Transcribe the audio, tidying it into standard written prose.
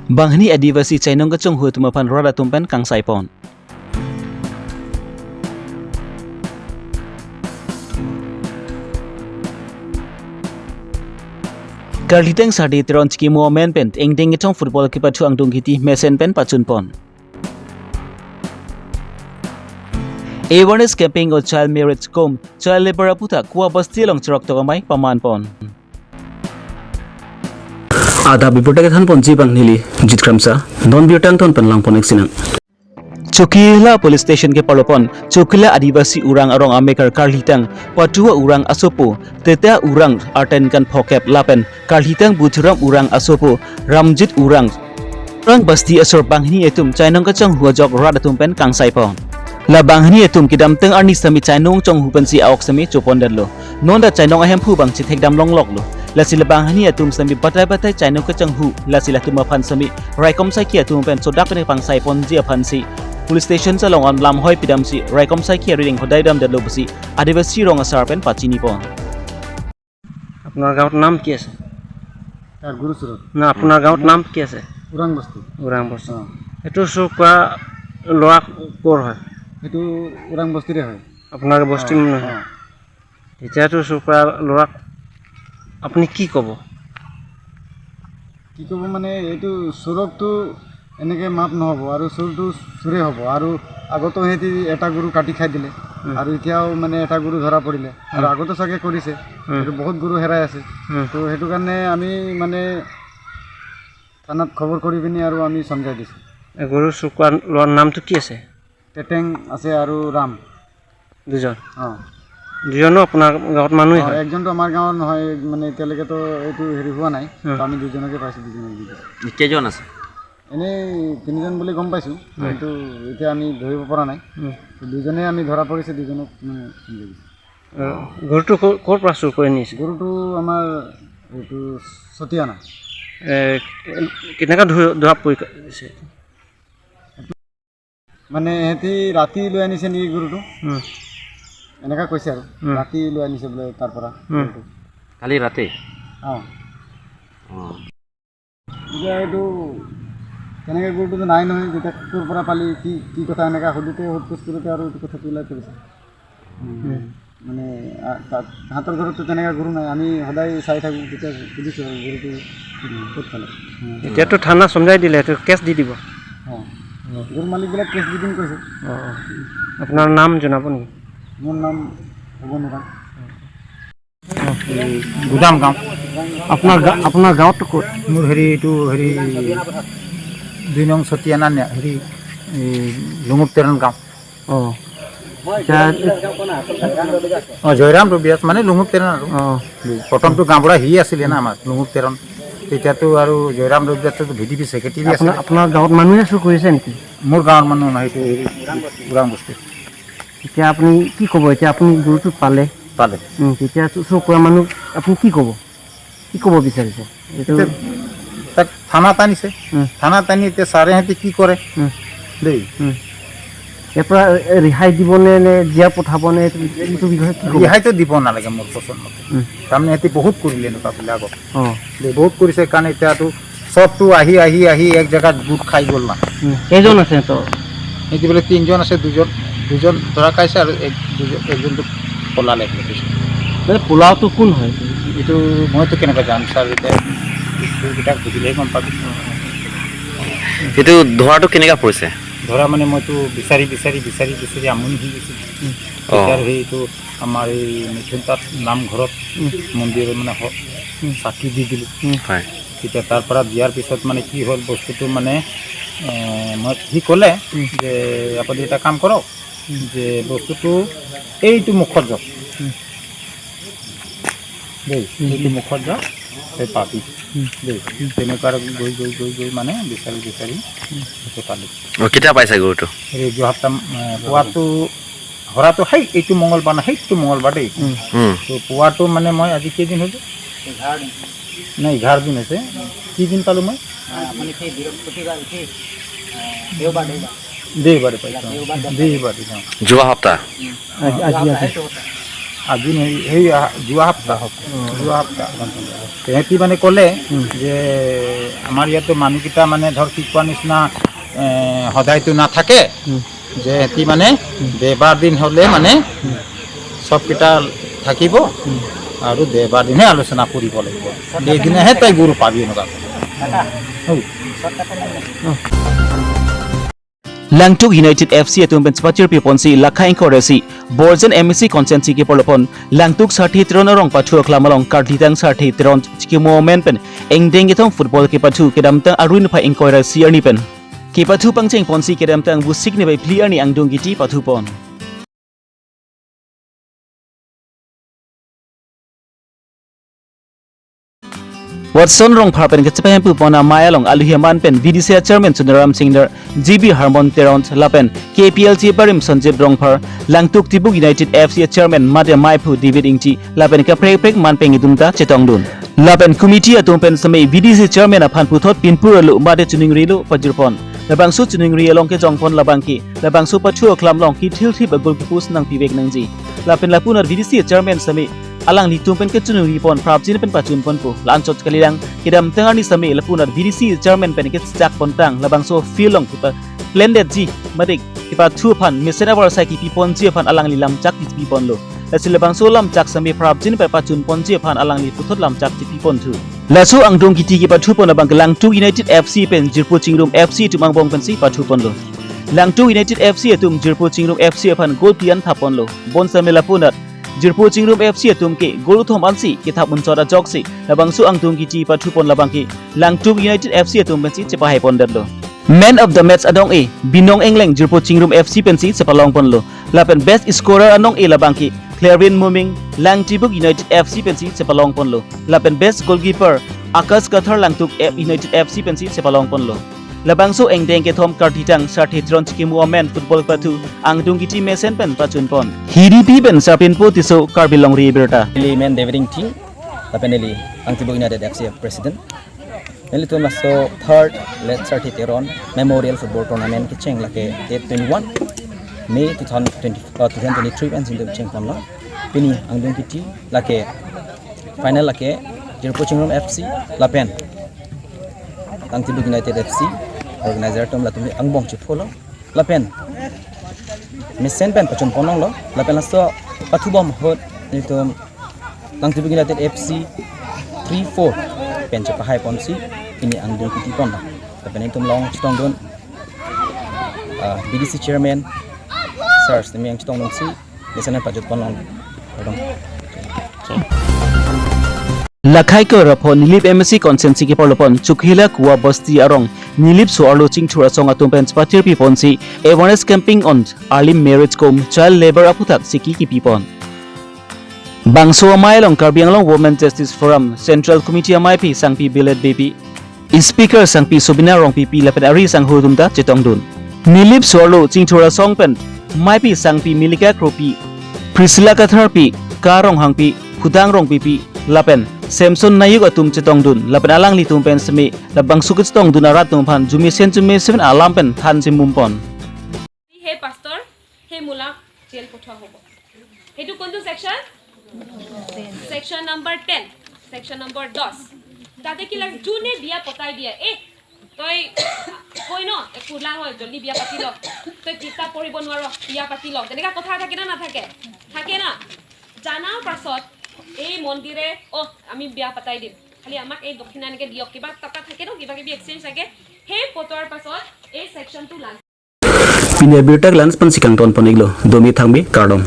Banghni adivasi chainong ka chung hut mapan roda tumpen kang saipon. Karliteng sadi teron chiki mo men pen engdeng itong football keeper chu angdung hiti mesen pen pachun pon. Awareness campaign o child marriage kom child labor puta kuwa basti long chorok tokamai paman pon. Ada Abirta ke than pon jibang nili jitkramsa non birtang ton panlang pon eksinang. Chokila police station ke palopon Chokila adivasi urang arong amekar Karlitang patua urang asopo teta urang arten kan phokep lapen Karlitang buturam urang asopo ramjit urang basti asor banghni etum chainong ka chang huajok rada tumpen kang saipon. La banghni etum kidam teng arni sami chainong chong hupensi awok sami chopon dadlo nonda chainong ahem phu bang chithek dam longlok lo la sila banghni etum sami batai chainong ka chang hu la sila tuma phan sami raikom sai kia tum pen sodak ne pang saipon ji phan si police station sa long on lam hoi pidam si raikom sai kia reading hodai dam dadlo basi adivasi rong asar pen pachini pon. আপনার গাঁৱৰ নাম কি আছে? গুৰুচৰত না আপোনাৰ গাঁৱৰ নাম কি আছে? ওৰাং বস্তি। ওৰাং বস্তি। এইটো চোকা ল'ৰা ক'ৰ হয়? এইটো ওৰাং বস্তিৰে হয়। আপোনাৰ বস্তি নহয়? এতিয়াতো চোকা ল'ৰাক আপুনি কি ক'ব? কি ক'ব মানে এইটো চোৰকটো এনেকৈ মাপ নহ'ব আৰু চোৰটো চোৰে হ'ব আৰু আগতো সিহঁতি এটা গৰু কাটি খাই দিলে আৰু এতিয়াও মানে এটা গৰু ধৰা পৰিলে আৰু আগতো চাগে কৰিছে এইটো বহুত গৰু হেৰাই আছে তো সেইটো কাৰণে আমি মানে থানাত খবৰ কৰি পিনি আৰু আমি সমজাই দিছোঁ। গৰু চোকা ল'ৰাৰ নামটো কি আছে? টেটেং আছে আৰু ৰাম দুজন। দুজনো আপোনাৰ গাঁৱত মানুহ হয়? একজনটো আমাৰ গাঁৱৰ নহয় মানে এতিয়ালৈকেতো এইটো হেৰি হোৱা নাই আমি দুজনকে পাইছোঁ দুজনক দি দিছোঁ। কেইজন আছে? এনেই তিনিজন বুলি গম পাইছোঁ কিন্তু এতিয়া আমি ধৰিব পৰা নাই দুজনে আমি ধৰা পৰিছে দুজনক গৰুটো ক'ৰ পৰা চুৰ কৰি নিছে? গৰুটো আমাৰ এইটো চতিয়ানা। কেনেকৈ ধৰা পৰিছে? মানে সিহঁতি ৰাতি লৈ আনিছে নেকি গৰুটো এনেকুৱা কৈছে আৰু ৰাতি লৈ আনিছে বোলে তাৰ পৰা কালি ৰাতি। এতিয়া এইটো তেনেকৈ গৰুটোতো নাই নহয় যেতিয়া ক'ৰ পৰা পালি কি কি কথা এনেকৈ সুধোতে সোধপোছ কৰোঁতে আৰু এইটো কথাটো ওলাই পৰিছে মানে তাহাঁতৰ ঘৰততো তেনেকৈ গৰু নাই আমি সদায় চাই থাকোঁ তেতিয়া সুধিছোঁ আৰু গৰুটো ক'ত পালে। এতিয়াতো থানা চমজাই দিলে এইটো কেছ দি দিব। গৰু মালিকবিলাক কেছ দি দিম কৈছে। আপোনাৰ নাম জনাব নেকি? মোৰ নাম হ'ব নোৱাৰা গুদাম গাঁও। আপোনাৰ গাঁৱতো ক'ত? মোৰ এইটো 2 নং চতিয়ানা হেৰি লুঙুপ তেৰণ গাঁও। জয়ৰাম ৰবিয়াছ মানে লুঙুপ তেৰণ আৰু প্ৰথমটো গাঁও পৰা আছিলে না আমাৰ লুঙুপ তেৰণ তেতিয়াতো আৰু জয়ৰাম ৰবিয়াছটো VDP ছেক্ৰেটেৰী আছিলে। আপোনাৰ গাঁৱত মানুহে চুৰ কৰিছে নেকি? মোৰ গাঁৱৰ মানুহ নহয় এইটো ওৰাং বস্তি। এতিয়া আপুনি কি ক'ব? এতিয়া আপুনি গৰুটো পালে তেতিয়া চুৰ কৰা মানুহ আপুনি কি ক'ব বিচাৰিছে? এইটো তাক থানাত আনিছে থানাত আনি এতিয়া ছাৰে সিহঁতে কি কৰে দেই ইয়াৰ পৰা ৰেহাই দিবনে নে জীয়া পঠাবনে এইটো বিষয়ে কি ক'ব? ৰেহাইটো দিব নালাগে মোৰ পচন্দ মতে। তাৰমানে সিহঁতে বহুত কৰিলে এনেকুৱা বোলে আগত বহুত কৰিছে কাৰণ এতিয়াতো চবটো আহি এক জেগাত গোট খাই গ'ল না। কেইজন আছে তো? সিহঁতে বোলে 3জন আছে দুজন ধৰা খাইছে আৰু একজনটো পলালে। পোলাওটো কোন হয়? এইটো মইতো কেনেকৈ জানো ছাৰ এতিয়া বুজিলেহে গম পাবি। সেইটো ধৰাটো কেনেকৈ পৰিছে? ধৰা মানে মইতো বিচাৰি আমনি হৈ গৈছোঁ আৰু সেইটো আমাৰ এই মিথুনতাত নামঘৰত মন্দিৰত মানে চাকি দি দিলোঁ। তেতিয়া তাৰ পৰা দিয়াৰ পিছত মানে কি হ'ল বস্তুটো মানে সি ক'লে যে আপুনি এটা কাম কৰক যে বস্তুটো এইটো মুখত যাওক দেই এইটো মুখত যাওক সেই পাবি দেই তেনেকুৱা গৈ মানে বিচাৰি সেইটো পালোঁ। কেতিয়া পাইছে গৰুটো? এই যোৱাসপ্তাহ পোৱাটো হৰাটো এইটো মঙলবাৰ না সেইটো মঙলবাৰ দেই তো পোৱাটো মানে মই আজি কেইদিন হৈছে নাই 11 দিন হৈছে। কি দিন পালোঁ মই? দেওবাৰে পাইছোঁ। দেওবাৰে যোৱা সপ্তাহ। আজি সেই যোৱা সপ্তাহ তেহেঁতি মানে ক'লে যে আমাৰ ইয়াতো মানুহকেইটা মানে ধৰ কি কোৱা নিচিনা সদায়তো নাথাকে যে সিহঁতি মানে দেওবাৰ দিন হ'লে মানে চবকেইটা থাকিব আৰু দেওবাৰ দিনহে আলোচনা কৰিব লাগিব সেইদিনাহে তই গুৰু পাবি এনেকুৱা Langtuk United FC atum ben spatir pi ponsi lakhain koresi Borzen MSC consensi ke polopon Langtuk sarthi tron rong pachu klamalong kartitang sarthi tron chiki moment pen engdeng itong football ke pachu kedam tang aruin pha inkoira siarni pen ke pachu pangcheng ponsi kedam tang busik ne bai player ni angdung giti pachu pon Watson rong pharpen ke chapem pu pona mayalong aluhiaman pen VDC chairman Sundaram Singner GB Harmon Teront Lapen KPLG Barim Sanjib rong phar Langtuk Tibuk United FC chairman Madya Maipu David Ingchi Lapen ka prek man peng idumta chetongdun Lapen committee atum pen samai VDC chairman aphan puthot pinpur lu made chuningri lu pajurpon labang su chuningri along ke jongpon labang ki labang su pachu klam long ki thil thip agul pus nang pibek nangji Lapen lapunar VDC chairman samai alang li tumpen ke chunu ripon prapjin pen pachun pon pu lanchot kalirang kidam tengani sami lapunar VDC chairman pen ke chak pontang labang so filong kipa blended ji madik kipa thu phan misena war sai ki pon ji phan alang li lam chak ti pon lo lasil labang so lam chak sami prapjin pen pachun pon ji phan alang li puthot lam chak ti pon thu lasu angdong kiti kipa thu pon abang Langtuk United FC pen jirpu chingrum FC tumang bong pen si pathu pon lo Langtuk United FC atum jirpu chingrum FC phan gol pian thapon lo bon sami lapunar Jirpu Chingrum FC atumke gol thom ansi kitap unchora joksi labangsu angtung kiti pathupon labangki Langtuk United FC atum pensi cepahay ponderlo Man of the match adong e Binong Engleng Jirpu Chingrum FC pensi cepalong ponlo lapen best scorer anong e labangki Clarvin Muming Langtibuk United FC pensi cepalong ponlo lapen best goalkeeper Akas Kathar Langtuk United FC pensi cepalong ponlo Labangso engdeng ke thom kartitang sarthi tron chiki muamen football patu angdung kiti mesen pen pachun pon HDP pen sapin po tiso Karbi Longri Abirta Man David team Lapeneli Angtibo United FC president Neli to maso third let sarthi teron memorial football tournament ki cheng lake date 21 May 2023 pen sindu cheng pon la pini angdung kiti lake final lake Jirpu Chingrum FC Lapen Angtibo United FC organizer tom la tumi angbong chi pholo lapen misen pen pachon ponong lo lapen laso pathubom hot ni tom Langtibuk United FC 3-4 pen cha pahai ponsi ini angdung kiti pon la lapen tom long chitong don BDC chairman sirs temi ang chitong si misen pachot ponong dong Lakhai ko rapo nilip MSC consensi ke polopon chukhila kuwa basti arong nilip so arlo chingthura songa tumpen spatir pi ponsi awareness camping on early marriage com child labor aputak siki ki pipon Bangso amailong Karbianglong Women Justice Forum Central Committee amai pi sangpi bilet baby speaker sangpi Subina rong pi lapen ari sang hudumda chetongdun nilip so arlo chingthura songpen mai pi sangpi Milika Kropi Priscilla Kathar pi karong hangpi Hudang rong pi lapen Samson Nayuk atum chetongdun lapen alang li tumpen semi labang sukut tongdun arat tumphan jumi sen alam pen than simumpon He pastor he mula jail potha hobo hetu kontu section number 10 section number 10 tate ki lag june biya potai dia toi koi no ekula hoy joldi biya pati lo toi kita poribo nwaro biya pati lo teneka kotha thake na na থাকে না জানাৰ পাছত এই মন্দিৰে আমি বিয়া পাতাই দিম খালি আমাক এই দক্ষিণা এনেকে দিয়ক কিবা টকা থাকে ন কিবা কিবি এক্সচেঞ্জ থাকে সেই পতৰ পাছত এই সেকশনটো লাগ Pine Abirta lans pan sikang ton poniglo domi thangbi kardom